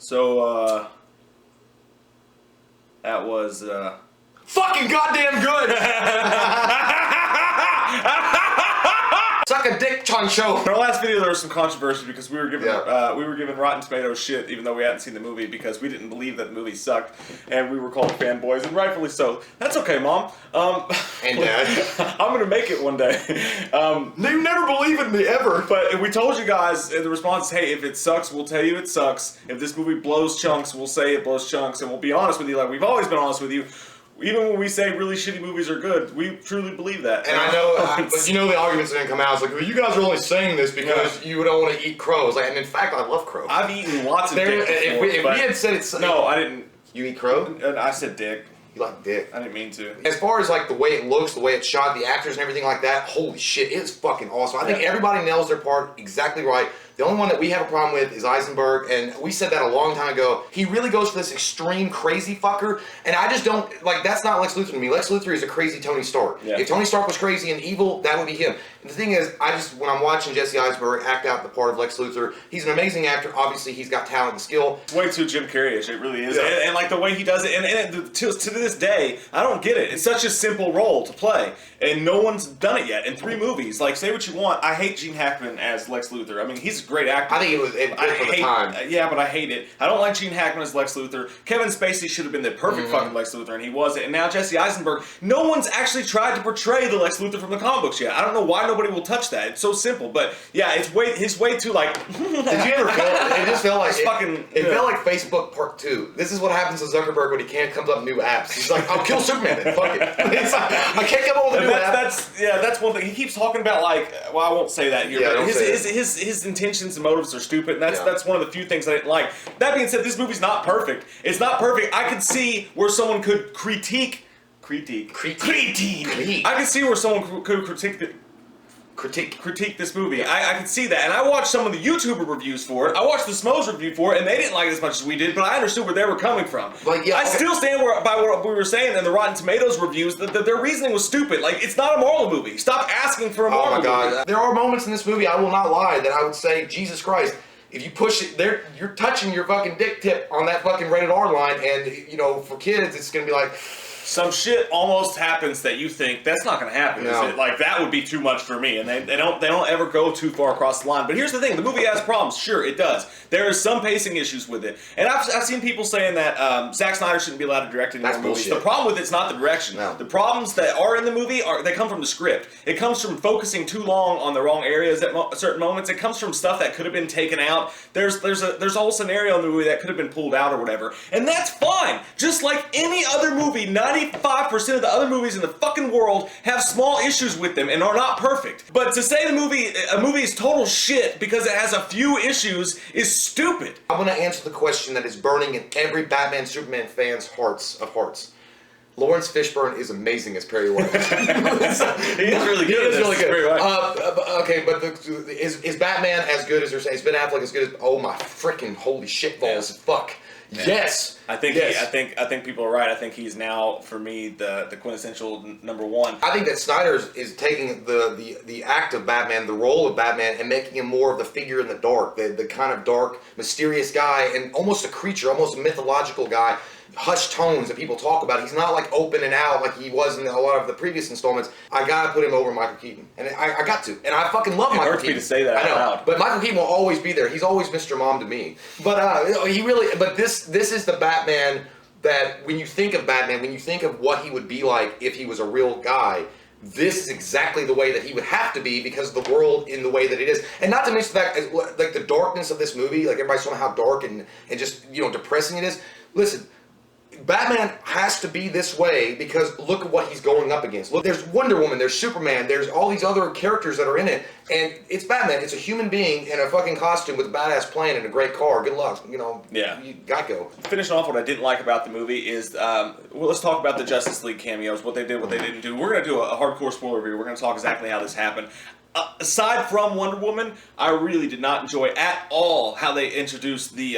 So, that was, fucking goddamn good! Suck a dick, Chon-Cho. In our last video, there was some controversy because we were giving Rotten Tomatoes shit, even though we hadn't seen the movie, because we didn't believe that the movie sucked, and we were called fanboys, and rightfully so. That's okay, Mom. And Dad. I'm gonna make it one day. You never believe in me, ever. But we told you guys, the response is, hey, if it sucks, we'll tell you it sucks. If this movie blows chunks, we'll say it blows chunks, and we'll be honest with you, like we've always been honest with you. Even when we say really shitty movies are good, we truly believe that. And I know, but you know the arguments are going to come out. It's like, well, you guys are only saying this because you don't want to eat crows. Like, and in fact, I love crows. I've eaten lots of dick before, if we had said it's... No, I didn't. You eat crow? I said dick. You like dick. I didn't mean to. As far as like the way it looks, the way it's shot, the actors and everything like that, holy shit, it's fucking awesome. I think everybody nails their part exactly right. The only one that we have a problem with is Eisenberg, and we said that a long time ago. He really goes for this extreme crazy fucker, and I just don't, like, that's not Lex Luthor to me. Lex Luthor is a crazy Tony Stark. Yeah. If Tony Stark was crazy and evil, that would be him. And the thing is, when I'm watching Jesse Eisenberg act out the part of Lex Luthor, he's an amazing actor. Obviously, he's got talent and skill. It's way too Jim Carrey-ish, it really is. Yeah. And like the way he does it, and to this day, I don't get it. It's such a simple role to play, and no one's done it yet in 3 movies. Like, say what you want, I hate Gene Hackman as Lex Luthor. I mean, he's a great actor. I think it was good for the time. Yeah, but I hate it. I don't like Gene Hackman as Lex Luthor. Kevin Spacey should have been the perfect fucking Lex Luthor, and he wasn't. And now Jesse Eisenberg, no one's actually tried to portray the Lex Luthor from the comic books yet. I don't know why nobody will touch that. It's so simple, but yeah, it's way too like. Did you ever feel? It just felt like it felt like Facebook Part 2. This is what happens to Zuckerberg when he can't come up with new apps. He's like, I'll kill Superman then. Fuck it. It's like, I can't come up with a new app. That's one thing. He keeps talking about like. Well, I won't say that here. Yeah, but his intentions and motives are stupid, and that's one of the few things I didn't like. That being said, this movie's not perfect. It's not perfect. I could see where someone could critique. I could see where someone could critique this movie. I could see that, and I watched some of the YouTuber reviews for it. I watched the Smoes review for it, and they didn't like it as much as we did, but I understood where they were coming from. Like, yeah, I still stand by what we were saying in the Rotten Tomatoes reviews, that their reasoning was stupid. Like, it's not a Marvel movie. Stop asking for a Marvel movie. Oh my God. There are moments in this movie, I will not lie, that I would say, Jesus Christ, if you push it, you're touching your fucking dick tip on that fucking rated R line, and, you know, for kids, it's gonna be like... Some shit almost happens that you think that's not going to happen. No. Is it? Like, that would be too much for me, and they don't ever go too far across the line. But here's the thing: the movie has problems. Sure, it does. There is some pacing issues with it, and I've seen people saying that Zack Snyder shouldn't be allowed to direct any more movies. The problem with it's not the direction. No. The problems that are in the movie they come from the script. It comes from focusing too long on the wrong areas at certain moments. It comes from stuff that could have been taken out. There's a whole scenario in the movie that could have been pulled out or whatever, and that's fine. Just like any other movie, 95% of the other movies in the fucking world have small issues with them and are not perfect. But to say a movie is total shit because it has a few issues is stupid. I'm gonna answer the question that is burning in every Batman Superman fan's hearts of hearts. Lawrence Fishburne is amazing as Perry White. He is really good. He is really good. Okay, but is Batman as good as they're saying? Is Ben Affleck as good as? Oh my freaking holy shit balls! Fuck. Man. Yes, I think people are right. I think he's now, for me, the quintessential number one. I think that Snyder is taking the act of Batman, the role of Batman, and making him more of the figure in the dark, the kind of dark, mysterious guy, and almost a creature, almost a mythological guy. Hushed tones that people talk about. He's not like open and out like he was in a lot of the previous installments. I gotta put him over Michael Keaton, and I got to, and I fucking love Michael Keaton. It hurts me to say that out loud. But Michael Keaton will always be there. He's always Mr. Mom to me. But he really. But this is the Batman that when you think of Batman, when you think of what he would be like if he was a real guy. This is exactly the way that he would have to be because of the world in the way that it is. And not to mention the fact, like the darkness of this movie, like everybody's talking how dark and just, you know, depressing it is. Listen, Batman has to be this way because look at what he's going up against. Look, there's Wonder Woman, there's Superman, there's all these other characters that are in it, and it's Batman. It's a human being in a fucking costume with a badass plane and a great car. Good luck, you know. Yeah. You got go. Finishing off, what I didn't like about the movie is, well, let's talk about the Justice League cameos, what they did, what they didn't do. We're going to do a hardcore spoiler review. We're going to talk exactly how this happened. aside from Wonder Woman, I really did not enjoy at all how they introduced the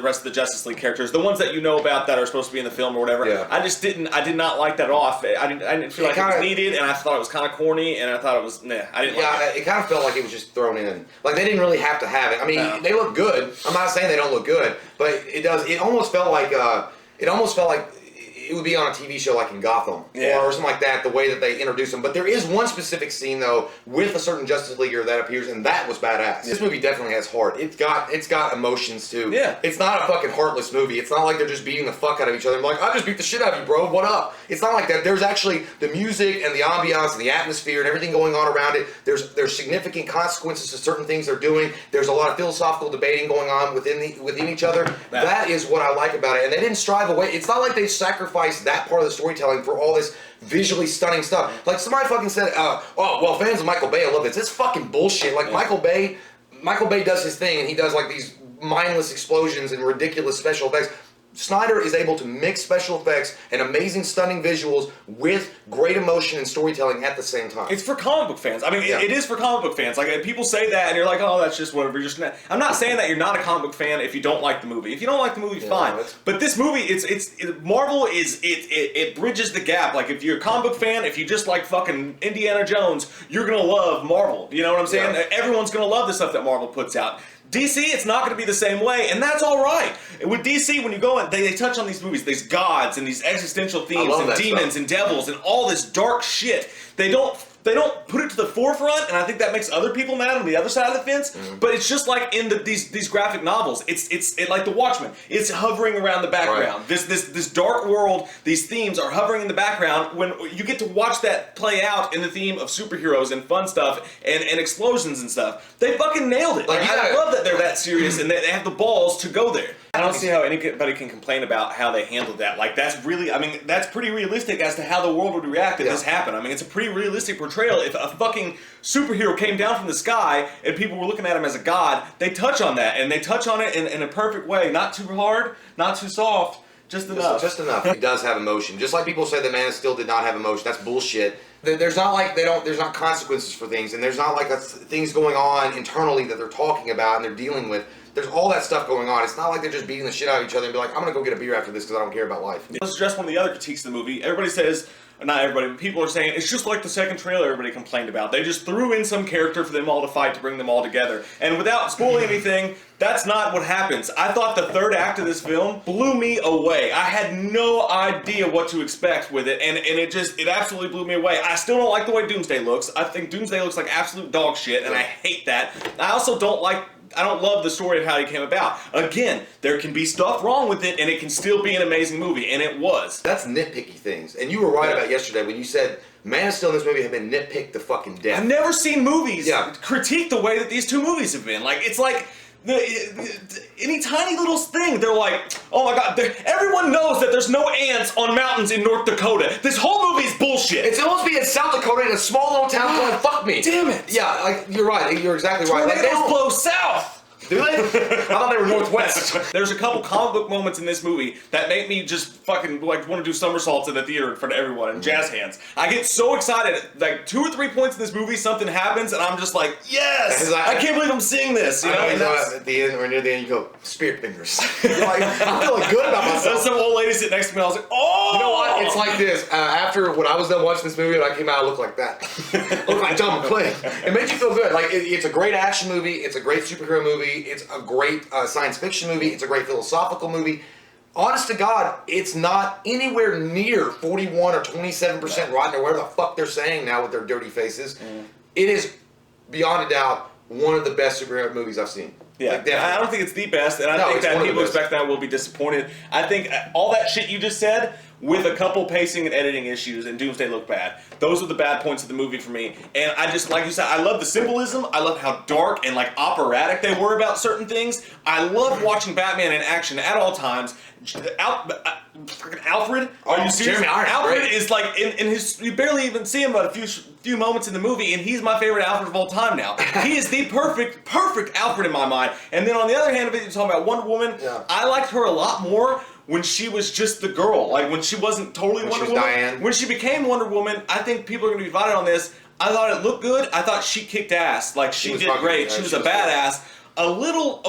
rest of the Justice League characters, the ones that you know about that are supposed to be in the film or whatever. Yeah. I did not like that at all. I didn't feel like it was needed, and I thought it was kind of corny, and I thought it was I didn't. Yeah, like it kind of felt like it was just thrown in. Like they didn't really have to have it. I mean, they look good. I'm not saying they don't look good, but it does. It almost felt like it would be on a TV show like in Gotham or something like that, the way that they introduce them. But there is one specific scene, though, with a certain Justice Leaguer that appears, and that was badass. This movie definitely has heart. It's got emotions, too. Yeah. It's not a fucking heartless movie. It's not like they're just beating the fuck out of each other. I'm like, I just beat the shit out of you, bro. What up? It's not like that. There's actually the music and the ambiance and the atmosphere and everything going on around it. There's significant consequences to certain things they're doing. There's a lot of philosophical debating going on within each other. That is what I like about it. And they didn't strive away. It's not like they sacrificed that part of the storytelling for all this visually stunning stuff. Like somebody fucking said, oh, well, fans of Michael Bay, I love this. It's fucking bullshit. Like Michael Bay does his thing and he does like these mindless explosions and ridiculous special effects. Snyder is able to mix special effects and amazing, stunning visuals with great emotion and storytelling at the same time. It's for comic book fans. I mean, it is for comic book fans. Like, people say that, and you're like, oh, that's just whatever. I'm not saying that you're not a comic book fan if you don't like the movie. If you don't like the movie, fine. But this movie, Marvel it bridges the gap. Like, if you're a comic book fan, if you just like fucking Indiana Jones, you're gonna love Marvel. You know what I'm saying? Yeah. Everyone's gonna love the stuff that Marvel puts out. DC, it's not going to be the same way, and that's all right. With DC, when you go in, they touch on these movies, these gods and these existential themes and demons and devils and all this dark shit. They don't put it to the forefront, and I think that makes other people mad on the other side of the fence. But it's just like in these graphic novels. It's like The Watchmen. It's hovering around the background. Right. This dark world. These themes are hovering in the background. When you get to watch that play out in the theme of superheroes and fun stuff and explosions and stuff, they fucking nailed it. Like I love that they're that serious and they have the balls to go there. I don't see how anybody can complain about how they handled that. Like, that's really, I mean, that's pretty realistic as to how the world would react if this happened. I mean, it's a pretty realistic portrayal. If a fucking superhero came down from the sky and people were looking at him as a god, they touch on that, and they touch on it in a perfect way. Not too hard, not too soft, just enough. Just enough. It does have emotion. Just like people say that Man of Steel did not have emotion. That's bullshit. There's not like there's not consequences for things, and there's not like things going on internally that they're talking about and they're dealing with. There's all that stuff going on. It's not like they're just beating the shit out of each other and be like, I'm going to go get a beer after this because I don't care about life. Let's address one of the other critiques of the movie. Everybody says, not everybody, but people are saying, it's just like the second trailer everybody complained about. They just threw in some character for them all to fight to bring them all together. And without spoiling anything, that's not what happens. I thought the third act of this film blew me away. I had no idea what to expect with it, and it absolutely blew me away. I still don't like the way Doomsday looks. I think Doomsday looks like absolute dog shit, and I hate that. I also don't love the story of how he came about. Again, there can be stuff wrong with it, and it can still be an amazing movie, and it was. That's nitpicky things. And you were right about yesterday when you said Man of Steel and this movie have been nitpicked to fucking death. I've never seen movies critique the way that these two movies have been. Like, it's like any tiny little thing, they're like, oh my god, everyone knows that there's no ants on mountains in North Dakota. This whole movie's bullshit. It's supposed to be in South Dakota in a small little town called Fuck Me. Damn it. Yeah, like, you're right. You're exactly right. Tornadoes blow south. Do they? I thought they were northwest. There's a couple comic book moments in this movie that make me just fucking like want to do somersaults in the theater in front of everyone and jazz hands. I get so excited. Like 2 or 3 points in this movie, something happens, and I'm just like, yes! I can't believe I'm seeing this. You know, at the end or near the end, you go, spirit fingers. You're like, I'm feeling good about myself. Some old lady sitting next to me, I was like, oh! You know what? It's like this. After when I was done watching this movie, when I came out, I looked like that. I looked like John McClane. It made you feel good. Like it's a great action movie. It's a great superhero movie. It's a great science fiction movie. It's a great philosophical movie. Honest to God, it's not anywhere near 41 or 27% rotten or whatever the fuck they're saying now with their dirty faces. It is, beyond a doubt, one of the best superhero movies I've seen. Yeah, like, I don't think it's the best, and I think that people expect that will be disappointed. I think all that shit you just said, with a couple pacing and editing issues, and Doomsday looked bad. Those are the bad points of the movie for me. And I just, like you said, I love the symbolism. I love how dark and like operatic they were about certain things. I love watching Batman in action at all times. Alfred? Are you serious? Alfred is like in his. You barely even see him but a few moments in the movie, and he's my favorite Alfred of all time now. He is the perfect Alfred in my mind. And then on the other hand of it, you're talking about Wonder Woman. Yeah. I liked her a lot more when she was just the girl, like when she wasn't totally Wonder Woman. Diane. When she became Wonder Woman, I think people are going to be divided on this. I thought it looked good. I thought she kicked ass. Like, she did great. She was a badass. A little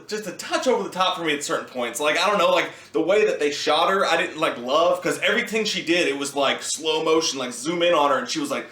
just a touch over the top for me at certain points. Like, I don't know, like, the way that they shot her, I didn't, like, love, because everything she did, it was, like, slow motion, like, zoom in on her, and she was like,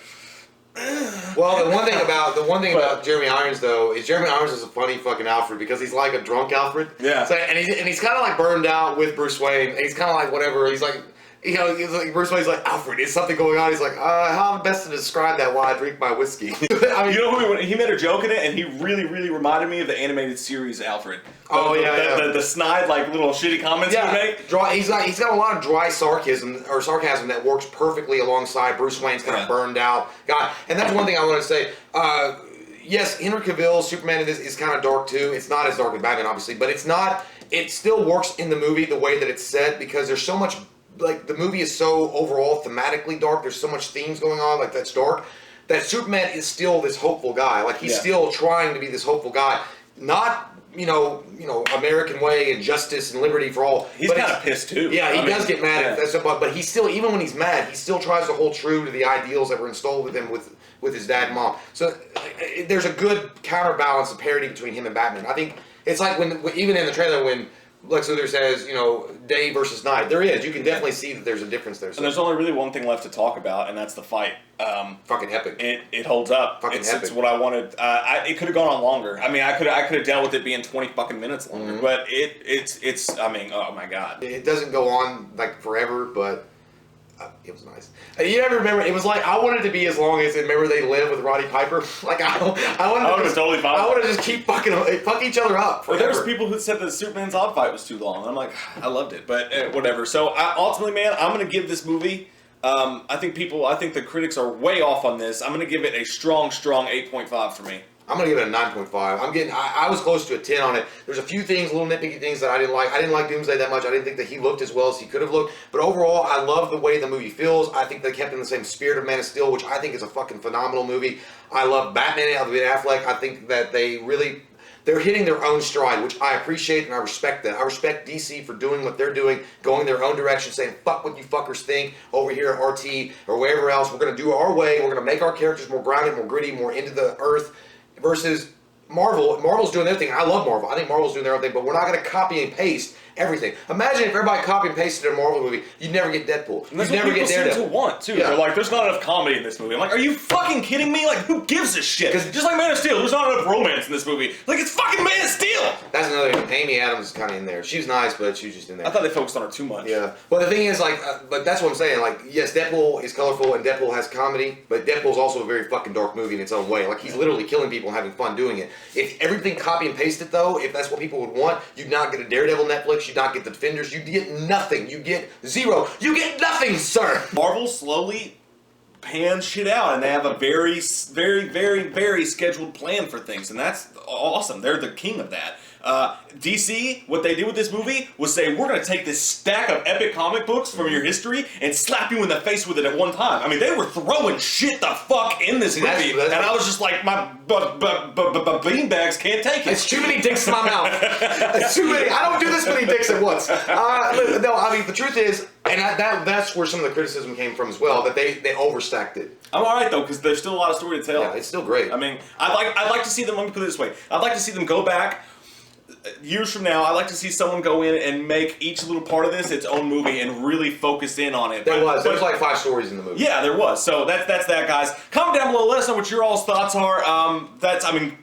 well, the one thing about Jeremy Irons though is Jeremy Irons is a funny fucking Alfred because he's like a drunk Alfred. Yeah. So, and he's kind of like burned out with Bruce Wayne. And he's kind of like whatever. He's like, you know, he's like Bruce Wayne's like Alfred. Is something going on? He's like, how best to describe that while I drink my whiskey? I mean, you know who he made a joke in it, and he really, really reminded me of the animated series Alfred. The snide, like, little shitty comments he would make. He's got a lot of dry sarcasm that works perfectly alongside Bruce Wayne's kind of burned out guy. And that's one thing I want to say. Yes, Henry Cavill's Superman in this is kind of dark too. It's not as dark as Batman, obviously, but it's not. It still works in the movie the way that it's set because there's so much. Like, the movie is so overall thematically dark. There's so much themes going on, like, that's dark. That Superman is still this hopeful guy. Like, he's still trying to be this hopeful guy. Not, you know, American way and justice and liberty for all. He's kind of pissed, too. Yeah, he does get mad at that, but he's still, even when he's mad, he still tries to hold true to the ideals that were installed with him with his dad and mom. So, there's a good counterbalance of parity between him and Batman. I think it's like when even in the trailer when Lex Luthor says, day versus night. There is. You can definitely see that there's a difference there. So. And there's only really one thing left to talk about, and that's the fight. Fucking epic. It holds up. It's what I wanted. It could have gone on longer. I mean, I could have dealt with it being 20 fucking minutes longer. But it's. I mean, oh my god. It doesn't go on like forever, but. It was nice. You ever remember? It was like I wanted to be as long as. Remember they Live with Roddy Piper. Like I wanted to just, totally fine. I wanted to just keep fuck each other up. Well, there's people who said that Superman's odd fight was too long. And I'm like, I loved it, but whatever. So ultimately, man, I'm gonna give this movie. I think the critics are way off on this. I'm gonna give it a strong 8.5 for me. I'm going to give it a 9.5. I was close to a 10 on it. There's a few things, little nitpicky things that I didn't like. I didn't like Doomsday that much. I didn't think that he looked as well as he could have looked. But overall, I love the way the movie feels. I think they kept in the same spirit of Man of Steel, which I think is a fucking phenomenal movie. I love Batman and Affleck. I think that they're hitting their own stride, which I appreciate and I respect that. I respect DC for doing what they're doing, going their own direction, saying, fuck what you fuckers think over here at RT or wherever else. We're going to do it our way. We're going to make our characters more grounded, more gritty, more into the earth. Versus Marvel. Marvel's doing their thing. I love Marvel. I think Marvel's doing their own thing, but we're not going to copy and paste everything. Imagine if everybody copy and pasted a Marvel movie, you'd never get Deadpool. You'd never get Daredevil. Seem to want too. Yeah. They're like, there's not enough comedy in this movie. I'm like, are you fucking kidding me? Like, who gives a shit? Because just like Man of Steel, there's not enough romance in this movie. Like, it's fucking Man of Steel. That's another thing. Amy Adams is kind of in there. She's nice, but she's just in there. I thought they focused on her too much. Yeah. Well, the thing is, like, but that's what I'm saying. Like, yes, Deadpool is colorful and Deadpool has comedy, but Deadpool's also a very fucking dark movie in its own way. Like, he's literally killing people and having fun doing it. If everything copy and pasted though, if that's what people would want, you'd not get a Daredevil Netflix. You'd not get the Defenders. You get nothing. You get zero. You get nothing, sir. Marvel slowly pans shit out, and they have a very, very, very, very scheduled plan for things, and that's awesome. They're the king of that. DC, what they did with this movie was say, we're going to take this stack of epic comic books from your history and slap you in the face with it at one time. I mean, they were throwing shit the fuck in this movie, and I was just like, my beanbags can't take it. It's too many dicks in my mouth. It's too many. I don't do this many dicks at once. No, I mean, the truth is, and that's where some of the criticism came from as well, that they overstacked it. I'm alright though, because there's still a lot of story to tell. Yeah, it's still great. I mean, I'd like to see them, let me put it this way, I'd like to see them go back years from now. I'd like to see someone go in and make each little part of this its own movie and really focus in on it. There was like 5 stories in the movie. Yeah, there was. So that's that, guys. Comment down below. Let us know what your all's thoughts are.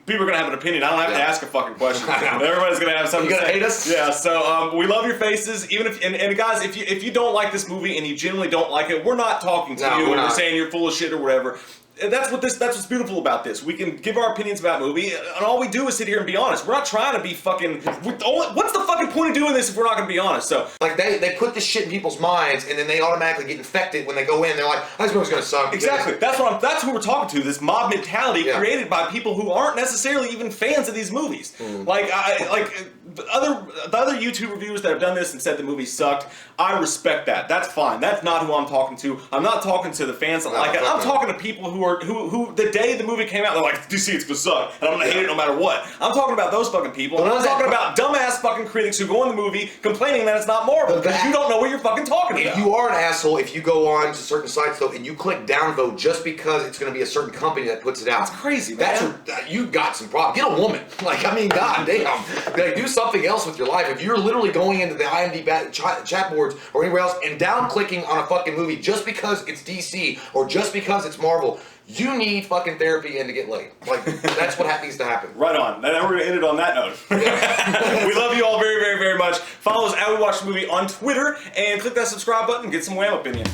People are gonna have an opinion. I don't have to ask a fucking question. Everybody's gonna have something. You to gonna say. hate us? Yeah. So we love your faces. Even if and guys, if you don't like this movie and you genuinely don't like it, we're not talking to you and we're saying you're full of shit or whatever. And that's what's beautiful about this. We can give our opinions about movie, and all we do is sit here and be honest. We're not trying to be fucking. What's the fucking point of doing this if we're not going to be honest? So, like, they put this shit in people's minds, and then they automatically get infected when they go in. They're like, "Oh, this movie's going to suck." Exactly. That's who we're talking to. This mob mentality created by people who aren't necessarily even fans of these movies. Like, the other YouTube reviewers that have done this and said the movie sucked. I respect that. That's fine. That's not who I'm talking to. I'm not talking to the fans that like it. I'm talking to people who who the day the movie came out, they're like, DC, it's gonna suck, and I'm gonna hate it no matter what. I'm talking about those fucking people. And I'm talking about dumbass fucking critics who go in the movie complaining that it's not Marvel because you don't know what you're fucking talking about. If you are an asshole, if you go on to certain sites though and you click downvote just because it's gonna be a certain company that puts it out, that's crazy, man. You got some problem. Get a woman. Like, I mean, god damn. Like, do something else with your life. If you're literally going into the IMDb chat boards or anywhere else and down clicking on a fucking movie just because it's DC or just because it's Marvel, you need fucking therapy and to get laid. Like, that's what needs to happen. Right on. Now we're gonna end it on that note. We love you all very, very, very much. Follow us at We Watch the Movie on Twitter and click that subscribe button. Get some Wham opinion.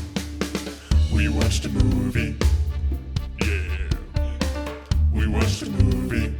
We watched a movie. Yeah. We watched a movie.